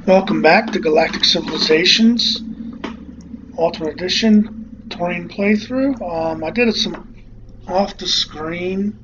Welcome back to Galactic Civilizations, Ultimate Edition, Torian playthrough. I did some off-the-screen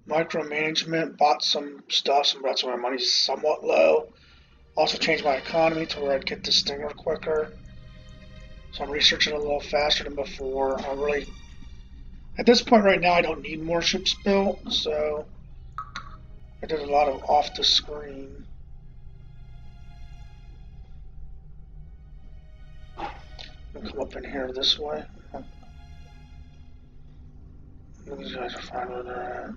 micromanagement, bought some stuff, that's why my money's somewhat low. Also changed my economy to where I'd get the Stinger quicker. So I'm researching a little faster than before. At this point right now, I don't need more ships built, so I did a lot of off-the-screen. I'll come up in here this way. These guys are fine where they're at.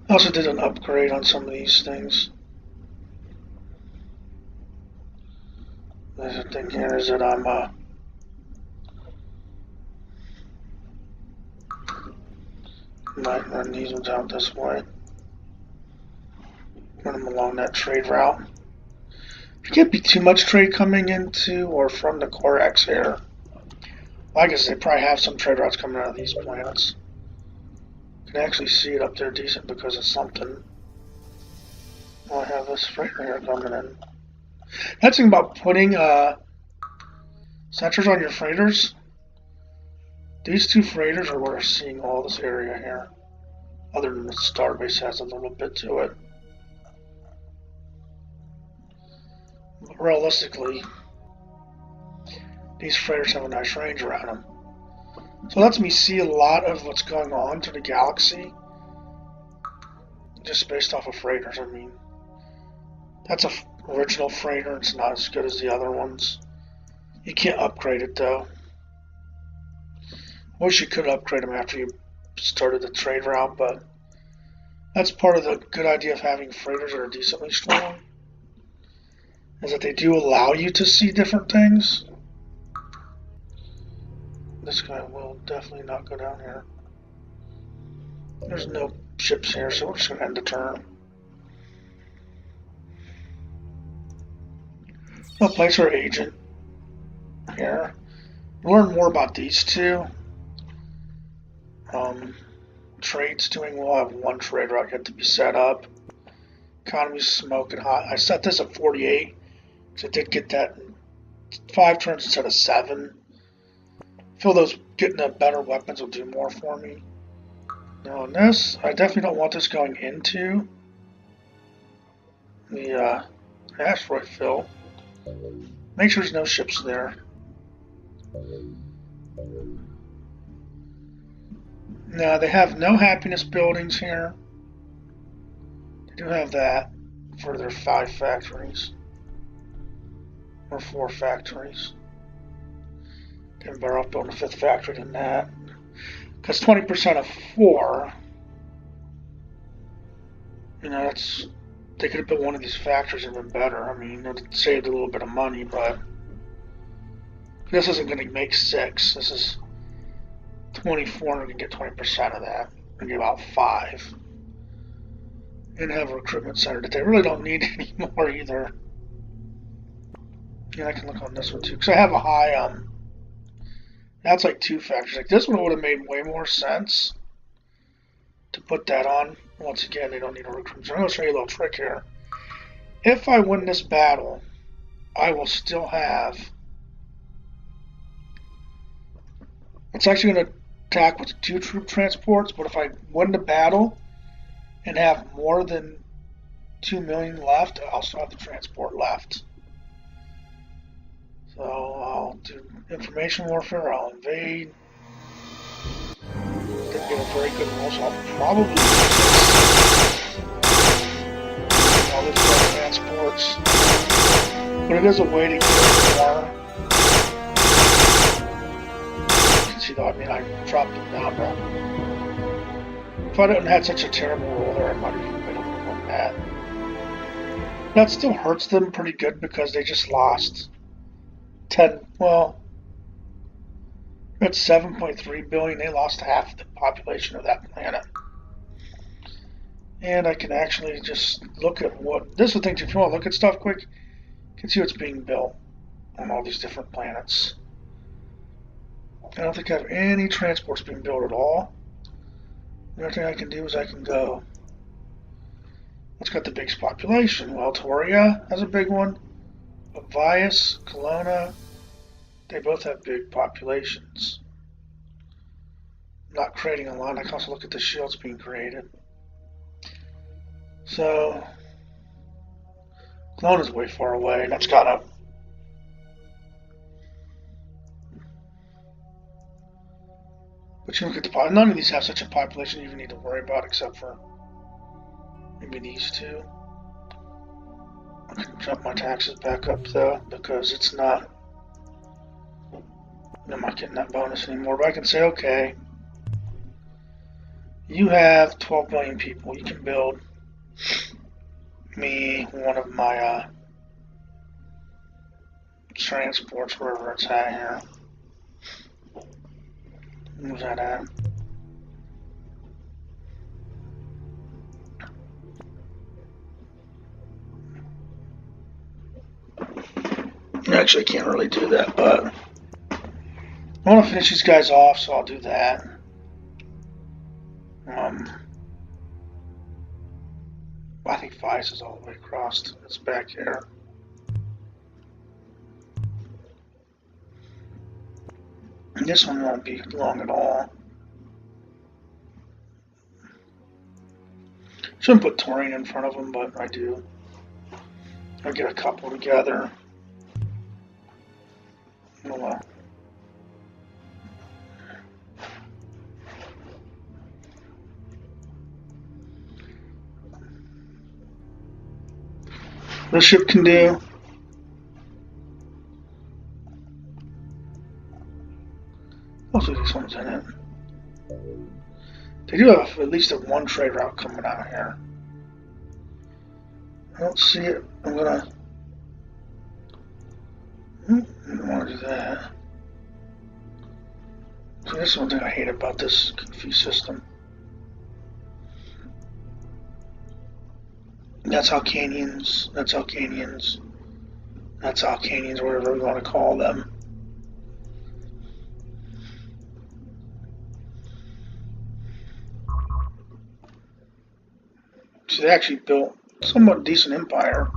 I also did an upgrade on some of these things. There's a thing here is that I'm might run these ones out this way. Run them along that trade route. There can't be too much trade coming into or from the Corax here. Well, I guess they probably have some trade routes coming out of these planets. You can actually see it up there decent because of something. I have this freighter here coming in. That's the thing about putting sensors on your freighters. These two freighters are where we're seeing all this area here. Other than the starbase has a little bit to it. But realistically, these freighters have a nice range around them. So it lets me see a lot of what's going on to the galaxy. Just based off of freighters, I mean. That's an original freighter. It's not as good as the other ones. You can't upgrade it though. I wish you could upgrade them after you started the trade route, but that's part of the good idea of having freighters that are decently strong, is that they do allow you to see different things. This guy will definitely not go down here. There's no ships here, so we're just going to end the turn. I'll place our agent here. Learn more about these two. Trade's doing well. I have one trade route yet to be set up. Economy's smoking hot. I set this at 48 because I did get that in 5 turns instead of 7. I feel those getting the better weapons will do more for me. Now on this, I definitely don't want this going into the asteroid field. Make sure there's no ships there. Now they have no happiness buildings here. They do have that for their 5 factories. Or 4 factories. They're better off building a 5th factory than that. Because 20% of 4, that's, they could have built one of these factories and been better. I mean, it saved a little bit of money, but this isn't going to make 6. This is 24, and we can get 20% of that. We get about 5. And have a recruitment center that they really don't need anymore either. Yeah, I can look on this one too, because I have a high, that's like 2 factors. Like this one would have made way more sense to put that on. Once again, they don't need a recruitment center. I'm going to show you a little trick here. If I win this battle, I will still have, it's actually going to attack with 2 troop transports, but if I win the battle and have more than 2 million left, I'll still have the transport left. So I'll do information warfare, I'll invade. Didn't get a very good roll, so I'll probably all these transports. But it is a way to get more. You can see though, I mean, I dropped them down to, if I didn't have such a terrible roll there, I might have even been able to win that. That still hurts them pretty good because they just lost 10, well, that's 7.3 billion. They lost half the population of that planet. And I can actually just look at what, this is the thing, if you want to look at stuff quick, you can see what's being built on all these different planets. I don't think I have any transports being built at all. The only thing I can do is I can go What's got the biggest population? Well, Toria has a big one. Vias, Kelowna, they both have big populations. I'm not creating a line. I can also look at the shields being created. So, Kelowna's way far away. That's gotta. But you look at the none of these have such a population you even need to worry about, except for maybe these two. I can jump my taxes back up though, because it's not. I'm not getting that bonus anymore. But I can say, okay, you have 12 million people. You can build me one of my transports wherever it's at here. Where's that at? Actually, I can't really do that, but I want to finish these guys off, so I'll do that. I think Vice is all the way across. It's back here. And this one won't be long at all. Shouldn't put Torian in front of them, but I do. I'll get a couple together. This ship can do. Also, this one's in it. They do have at least one trade route coming out here. I don't see it. I'm gonna. I don't want to do that. So this is one thing I hate about this confused system. That's Alcanians. That's Alcanians. That's Alcanians, whatever we want to call them. So they actually built somewhat decent empire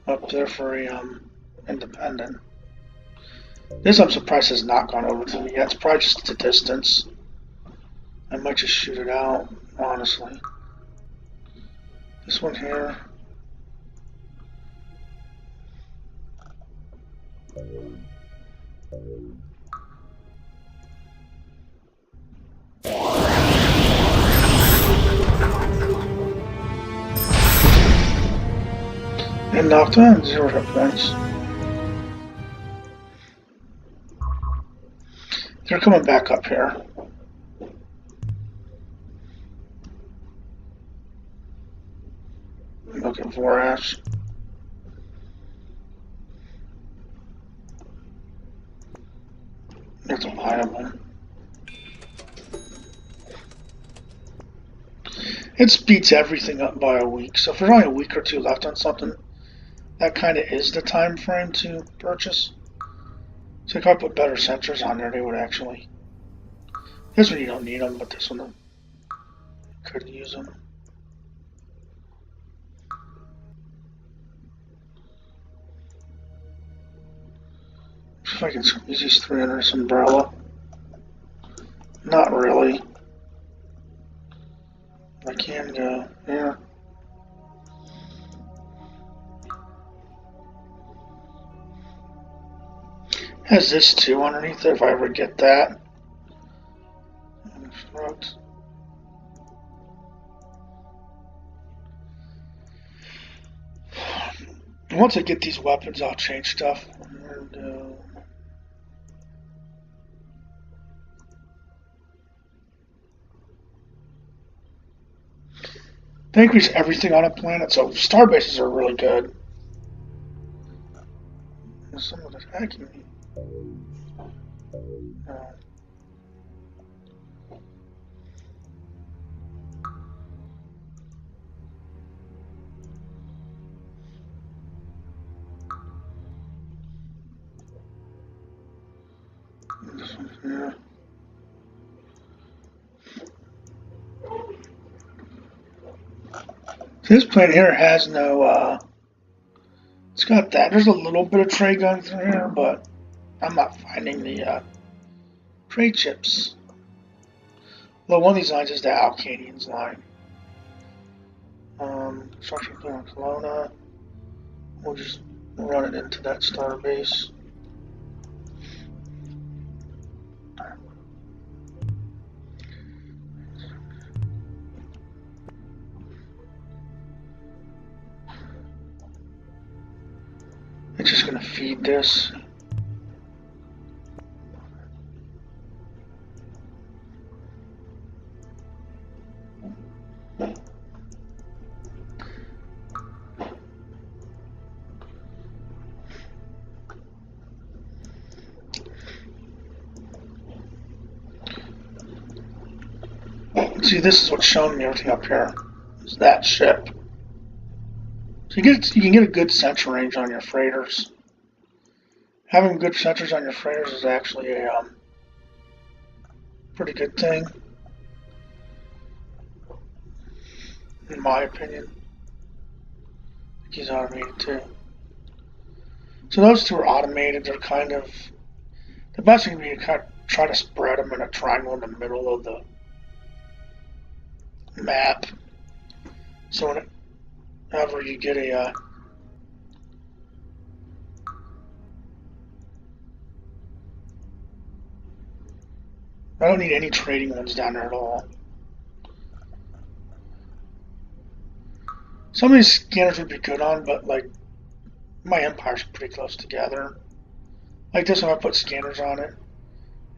up there for a independent. This I'm surprised has not gone over to me yet. It's probably just the distance. I might just shoot it out, honestly. This one here. And knocked on 0 hit points. They're coming back up here. Look at Vorash. That's a viable. It speeds everything up by a week. So if there's only a week or two left on something, that kind of is the time frame to purchase. So if I put better sensors on there, they would actually. This one you don't need them, but this one could use them. If I can squeeze these 3 under this umbrella. Not really. I can go, yeah. Has this too underneath it if I ever get that. Once I get these weapons, I'll change stuff. They increase everything on a planet, so star bases are really good. Someone attacking me. This one here. This planet here has no, it's got that. There's a little bit of trade going through here, but I'm not finding the trade chips. Well, one of these lines is the Alcanians line. Construction on Kelowna. We'll just run it into that star base. It's just going to feed this. See, this is what's showing me everything up here. Is that ship. So you can get a good sensor range on your freighters. Having good sensors on your freighters is actually a pretty good thing, in my opinion. I think he's automated too. So those two are automated. They're kind of the best thing would be to kind of try to spread them in a triangle in the middle of the map. So whenever you get a I don't need any trading ones down there at all. Some of these scanners would be good on, but like my Empire's pretty close together. Like this, if I put scanners on it,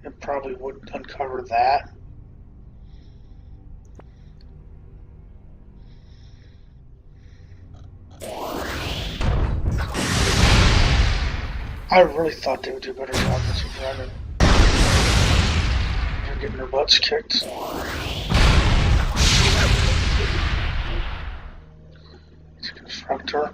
it probably would uncover that. I really thought they would do a better job this running. They're getting their butts kicked. It's a constructor.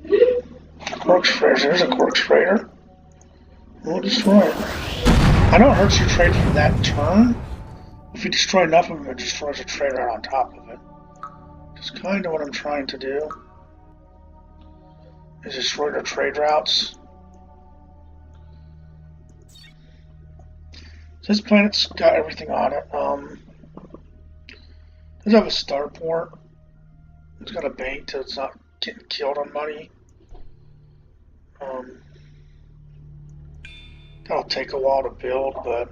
Quarks freighter. There's a Quarks freighter. We'll destroy it. I know it hurts your trade for that turn. If you destroy enough of them, it destroys a trade right on top of it. That's kind of what I'm trying to do. Is destroy their trade routes. So this planet's got everything on it. Does have a starport. It's got a bank so it's not getting killed on money. That'll take a while to build, but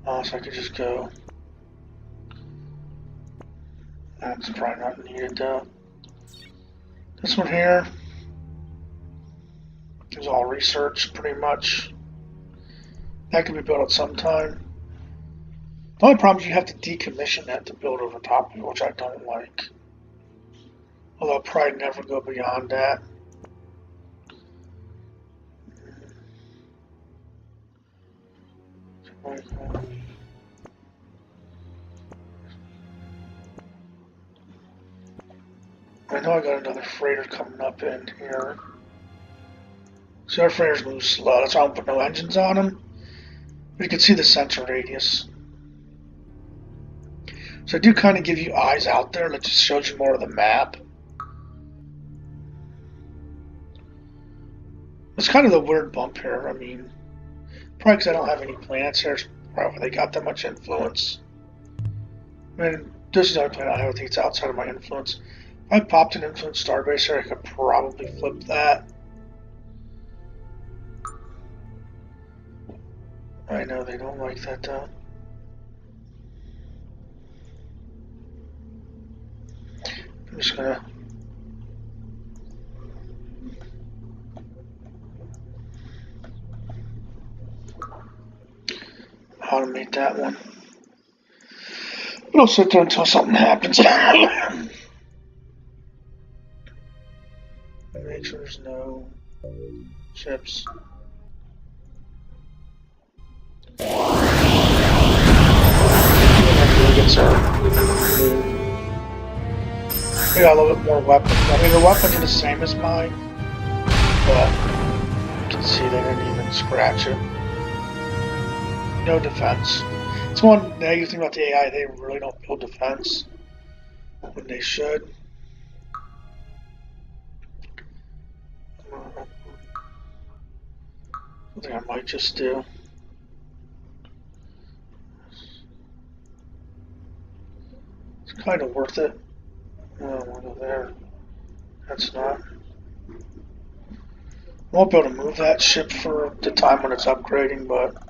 so I could just go. That's probably not needed though. This one here is all research, pretty much. That could be built at some time. The only problem is you have to decommission that to build over top of it, which I don't like. Although I'll probably never go beyond that. I know I got another freighter coming up in here. So our freighters move slow. That's why I don't put no engines on them. But you can see the sensor radius. So I do kind of give you eyes out there, and it just shows you more of the map. It's kind of the weird bump here. I mean, probably because I don't have any planets here, it's probably they got that much influence. I mean, this is the only planet I have. I think it's outside of my influence. If I popped an influence starbase here, I could probably flip that. I know they don't like that though. I'm just gonna automate that one. But I'll sit there until something happens. Make sure there's no chips. They got a little bit more weapons. I mean, the weapons are the same as mine, but you can see they didn't even scratch it. No defense. It's one negative thing about the AI, they really don't build defense when they should. I think I might just do. It's kind of worth it. I'll go there. That's not. I won't be able to move that ship for the time when it's upgrading, but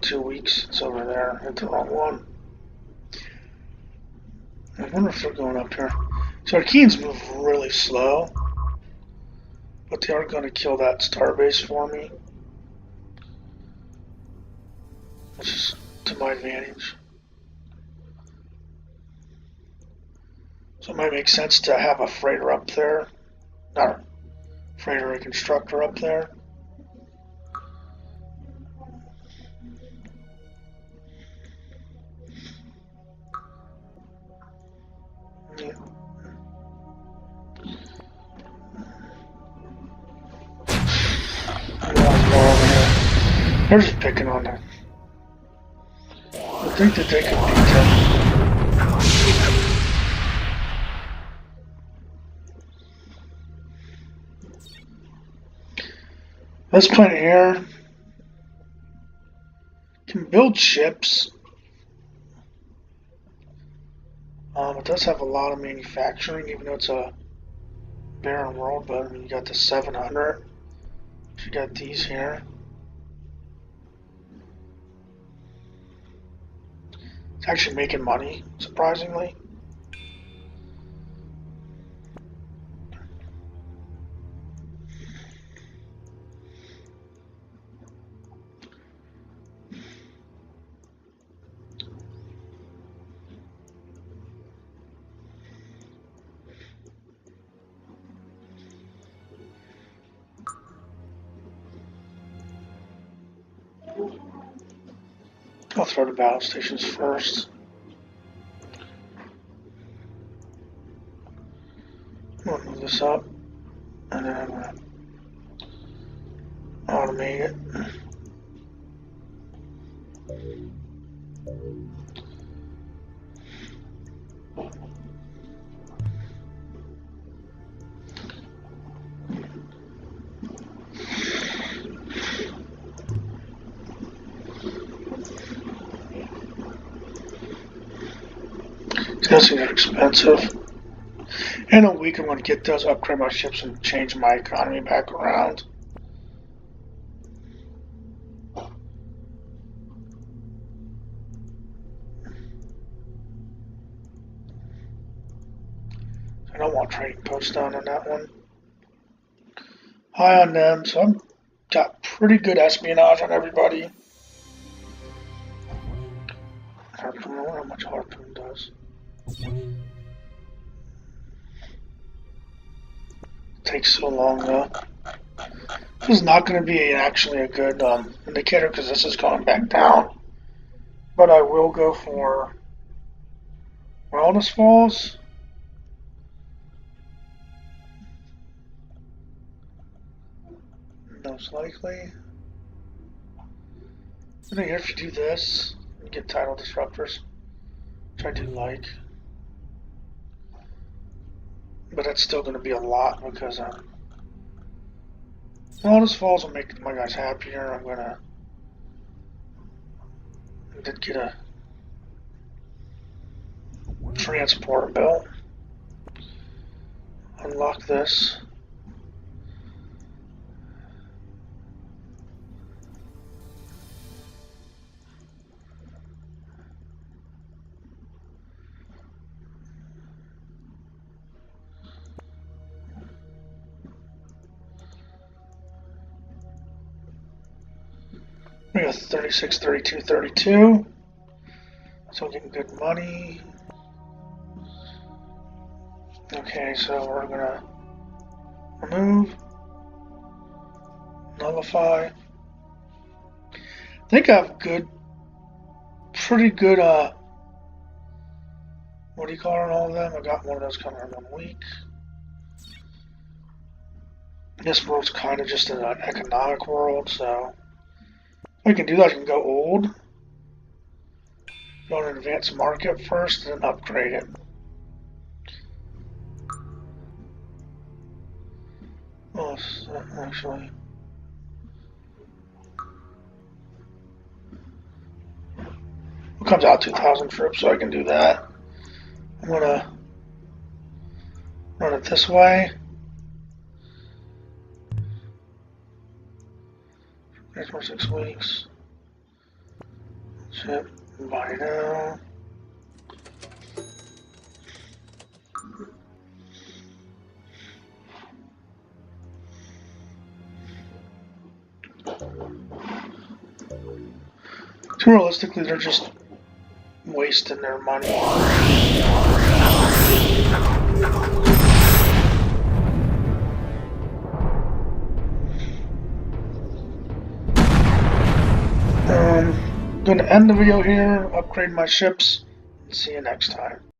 2 weeks, it's over there. Hit the wrong one. I wonder if they're going up here. So our Keens move really slow, but they are going to kill that starbase for me, which is to my advantage. So it might make sense to have a freighter up there, not a freighter, a constructor up there. Yeah. They're just picking on them. I think that they could beat them. This planet here can build ships. It does have a lot of manufacturing, even though it's a barren world. But I mean, you got the 700. You got these here. It's actually making money, surprisingly. I'll throw the battle stations first. I'm going to move this up, and then I'm going to automate it. Those things are expensive. In a week, I'm going to get those, upgrade my ships, and change my economy back around. I don't want trading posts down on that one. High on them, so I've got pretty good espionage on everybody. Harpoon, I wonder how much Harpoon does. Takes so long though. This is not going to be actually a good indicator because this is going back down. But I will go for Wellness Falls. Most likely. I think if you do this, you get tidal disruptors, which I do like. But that's still going to be a lot because Wellness Falls will make my guys happier. I'm going to did get a transport bill. Unlock this. We got 36, 32, 32. So we're getting good money. Okay, so we're gonna remove, nullify. I think I have pretty good, what do you call it on all of them? I got one of those coming in 1 week. This world's kind of just an economic world, so I can do that. I can go old, go on an advanced market first, and then upgrade it. Oh, actually. It comes out 2,000 troops, so I can do that. I'm gonna run it this way. There's for 6 weeks. Ship, buy now. Too realistically, they're just wasting their money. I'm going to end the video here, upgrade my ships, and see you next time.